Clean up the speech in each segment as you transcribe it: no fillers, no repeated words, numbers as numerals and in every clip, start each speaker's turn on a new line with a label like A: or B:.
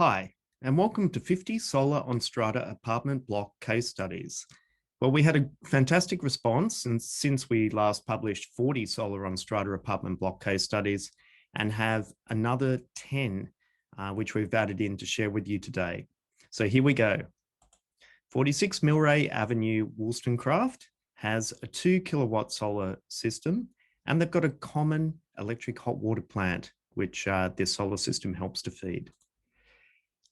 A: Hi, and welcome to 50 Solar on Strata apartment block case studies. Well, we had a fantastic response since we last published 40 Solar on Strata apartment block case studies and have another 10, which we've added in to share with you today. So here we go. 46 Milray Ave Wollstonecraft has a 2 kilowatt solar system, and they've got a common electric hot water plant, which this solar system helps to feed.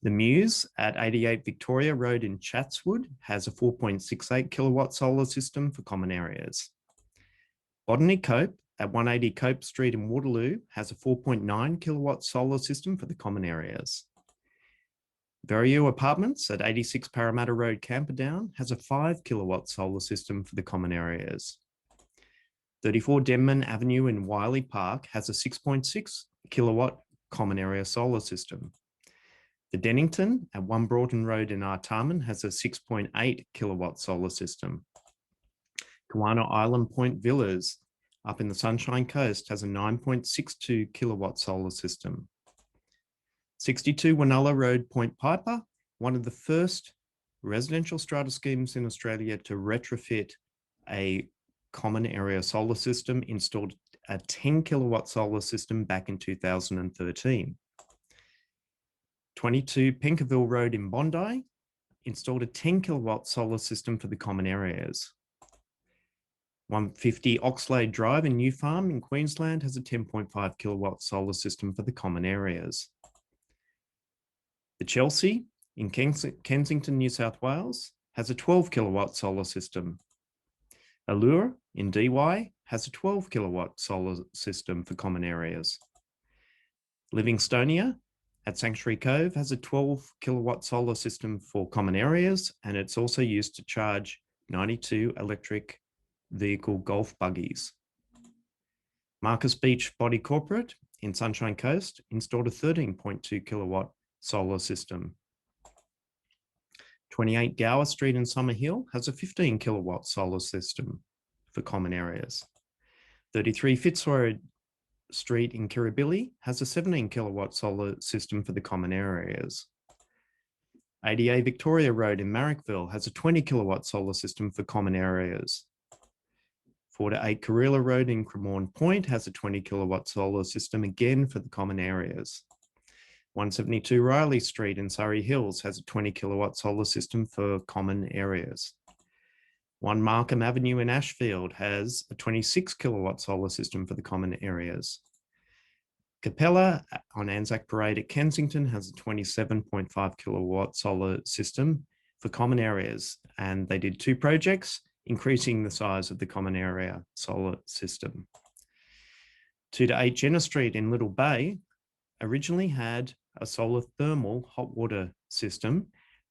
A: The Mews at 88 Victoria Road in Chatswood has a 4.68 kilowatt solar system for common areas. Botany Cope at 180 Cope Street in Waterloo has a 4.9 kilowatt solar system for the common areas. Veriu Apartments at 86 Parramatta Road, Camperdown has a 5 kilowatt solar system for the common areas. 34 Denman Avenue in Wiley Park has a 6.6 kilowatt common area solar system. The Dennington at 1 Broughton Road in Artarmon has a 6.8 kilowatt solar system. Kawana Island Point Villas up in the Sunshine Coast has a 9.62 kilowatt solar system. 62 Wunulla Road, Point Piper, one of the first residential strata schemes in Australia to retrofit a common area solar system, installed a 10 kilowatt solar system back in 2013. 22 Penkerville Road in Bondi installed a 10 kilowatt solar system for the common areas. 150 Oxlade Drive in New Farm in Queensland has a 10.5 kilowatt solar system for the common areas. The Chelsea in Kensington, New South Wales has a 12 kilowatt solar system. Allure in DY has a 12 kilowatt solar system for common areas. Livingstonia at Sanctuary Cove has a 12 kilowatt solar system for common areas, and it's also used to charge 92 electric vehicle golf buggies. Marcus Beach Body Corporate in Sunshine Coast installed a 13.2 kilowatt solar system. 28 Gower Street in Summer Hill has a 15 kilowatt solar system for common areas. 33 Fitzroy St Kirribilli has a 17 kilowatt solar system for the common areas. 88 Victoria Road in Marrickville has a 20 kilowatt solar system for common areas. 48 Carrilla Road in Cremorne Point has a 20 kilowatt solar system, again for the common areas. 172 Riley Street in Surry Hills has a 20 kilowatt solar system for common areas. 1 Markham Avenue in Ashfield has a 26 kilowatt solar system for the common areas. Capella on Anzac Parade at Kensington has a 27.5 kilowatt solar system for common areas, and they did 2 projects, increasing the size of the common area solar system. 2 to 8 Jenner Street in Little Bay originally had a solar thermal hot water system.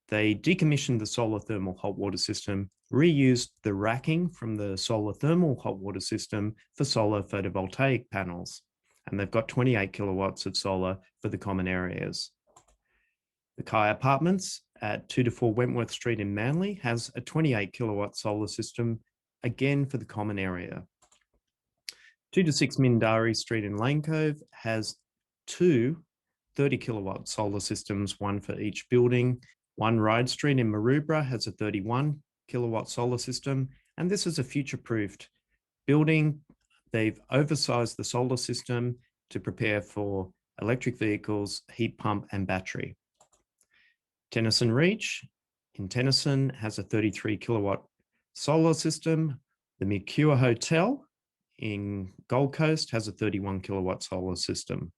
A: They decommissioned the solar thermal hot water system, reused the racking from the solar thermal hot water system for solar photovoltaic panels, and they've got 28 kilowatts of solar for the common areas. The Kai Apartments at 2 to 4 Wentworth Street in Manly has a 28 kilowatt solar system, again for the common area. 2 to 6 Mindari Street in Lane Cove has 2 30 kilowatt solar systems, one for each building. 1 Ryde Street in Maroubra has a 31 kilowatt solar system, and this is a future-proofed building. They've oversized the solar system to prepare for electric vehicles, heat pump, and battery. Tennyson Reach in Tennyson has a 33 kilowatt solar system. The Mercure Hotel in Gold Coast has a 31 kilowatt solar system.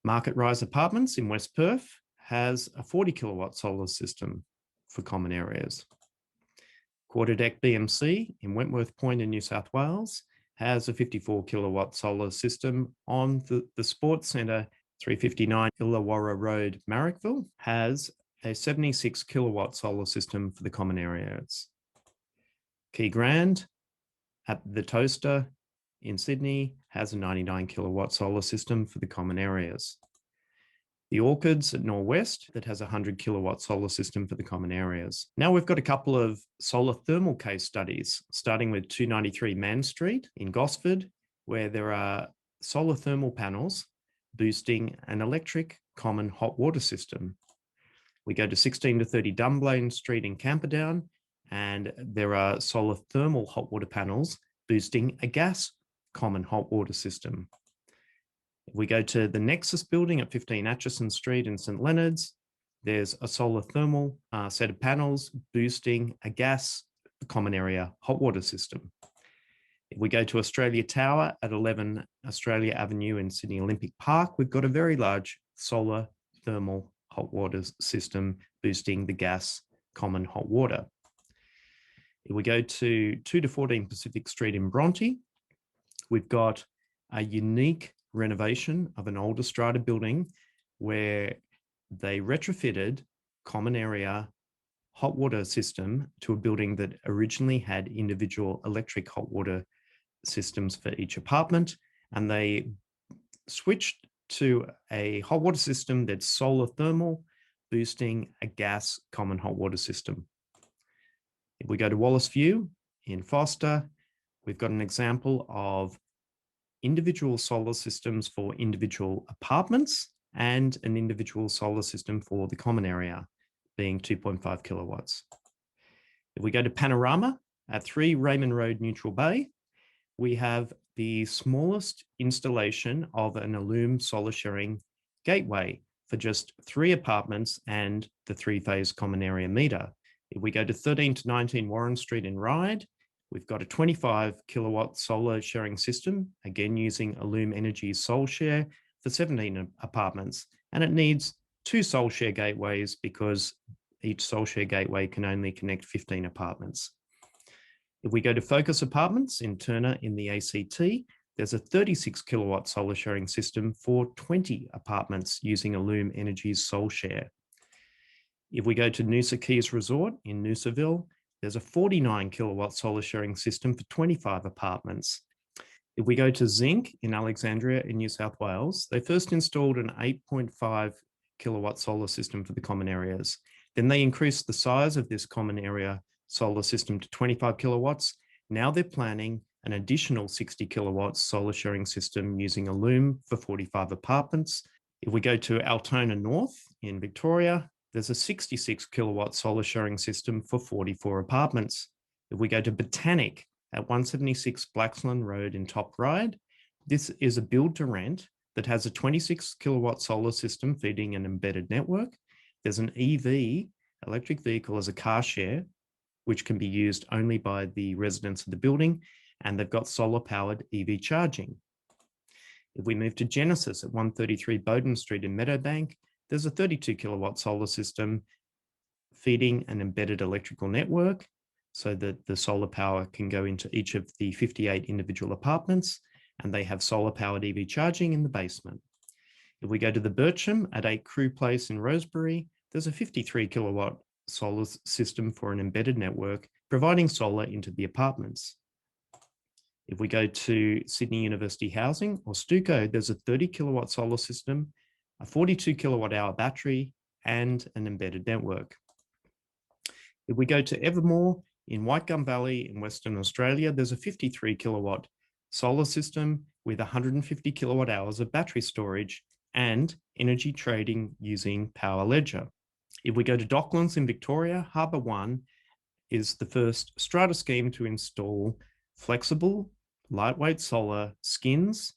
A: Market Rise Apartments in West Perth has a 40 kilowatt solar system for common areas. Quarterdeck BMC in Wentworth Point in New South Wales has a 54 kilowatt solar system. On the Sports Centre, 359 Illawarra Road, Marrickville, has a 76 kilowatt solar system for the common areas. Key Grand at the Toaster in Sydney has a 99 kilowatt solar system for the common areas. The Orchids at Norwest that has a 100 kilowatt solar system for the common areas. Now we've got a couple of solar thermal case studies, starting with 293 Man Street in Gosford, where there are solar thermal panels boosting an electric common hot water system. We go to 16 to 30 Dunblane Street in Camperdown, and there are solar thermal hot water panels boosting a gas common hot water system. If we go to the Nexus building at 15 Atchison Street in St Leonard's, there's a solar thermal set of panels boosting a gas common area hot water system. If we go to Australia Tower at 11 Australia Avenue in Sydney Olympic Park, we've got a very large solar thermal hot water system boosting the gas common hot water. If we go to 2 to 14 Pacific Street in Bronte, we've got a unique renovation of an older strata building where they retrofitted common area hot water system to a building that originally had individual electric hot water systems for each apartment, and they switched to a hot water system that's solar thermal, boosting a gas common hot water system. If we go to Wallace View in Foster, we've got an example of individual solar systems for individual apartments and an individual solar system for the common area, being 2.5 kilowatts. If we go to Panorama at 3 Raymond Road, Neutral Bay, we have the smallest installation of an Illume solar sharing gateway for just 3 apartments and the 3-phase common area meter. If we go to 13 to 19 Warren Street in Ryde, we've got a 25 kilowatt solar sharing system, again using Illume Energy's Soul Share for 17 apartments, and it needs 2 Soul Share gateways because each Soul Share gateway can only connect 15 apartments. If we go to Focus Apartments in Turner in the ACT, there's a 36 kilowatt solar sharing system for 20 apartments using Illume Energy's Soul Share. If we go to Noosa Keys Resort in Noosaville, there's a 49 kilowatt solar sharing system for 25 apartments. If we go to Zinc in Alexandria in New South Wales, they first installed an 8.5 kilowatt solar system for the common areas. Then they increased the size of this common area solar system to 25 kilowatts. Now they're planning an additional 60 kilowatts solar sharing system using Illume for 45 apartments. If we go to Altona North in Victoria, there's a 66 kilowatt solar sharing system for 44 apartments. If we go to Botanic at 176 Blaxland Road in Top Ryde, this is a build to rent that has a 26 kilowatt solar system feeding an embedded network. There's an EV, electric vehicle as a car share, which can be used only by the residents of the building, and they've got solar powered EV charging. If we move to Genesis at 133 Bowden Street in Meadowbank, there's a 32 kilowatt solar system feeding an embedded electrical network so that the solar power can go into each of the 58 individual apartments, and they have solar powered EV charging in the basement. If we go to the Bircham at 8 Crew Place in Rosebery, there's a 53 kilowatt solar system for an embedded network, providing solar into the apartments. If we go to Sydney University Housing or Stuco, there's a 30 kilowatt solar system, a 42 kilowatt hour battery, and an embedded network. If we go to Evermore in White Gum Valley in Western Australia, there's a 53 kilowatt solar system with 150 kilowatt hours of battery storage and energy trading using Power Ledger. If we go to Docklands in Victoria, Harbour One is the first strata scheme to install flexible, lightweight solar skins.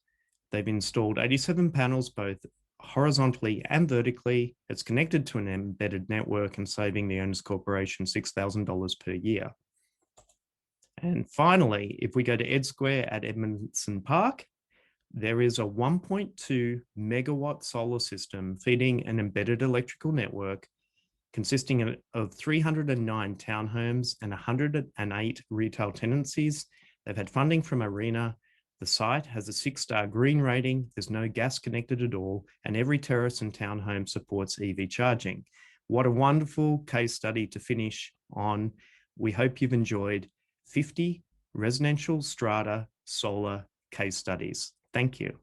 A: They've installed 87 panels, both horizontally and vertically. It's connected to an embedded network and saving the owners corporation $6,000 per year. And finally, if we go to Ed Square at Edmondson Park, there is a 1.2 megawatt solar system feeding an embedded electrical network consisting of 309 townhomes and 108 retail tenancies. They've had funding from Arena. The site has a 6-star green rating. There's no gas connected at all, and every terrace and townhome supports EV charging. What a wonderful case study to finish on. We hope you've enjoyed 50 residential strata solar case studies. Thank you.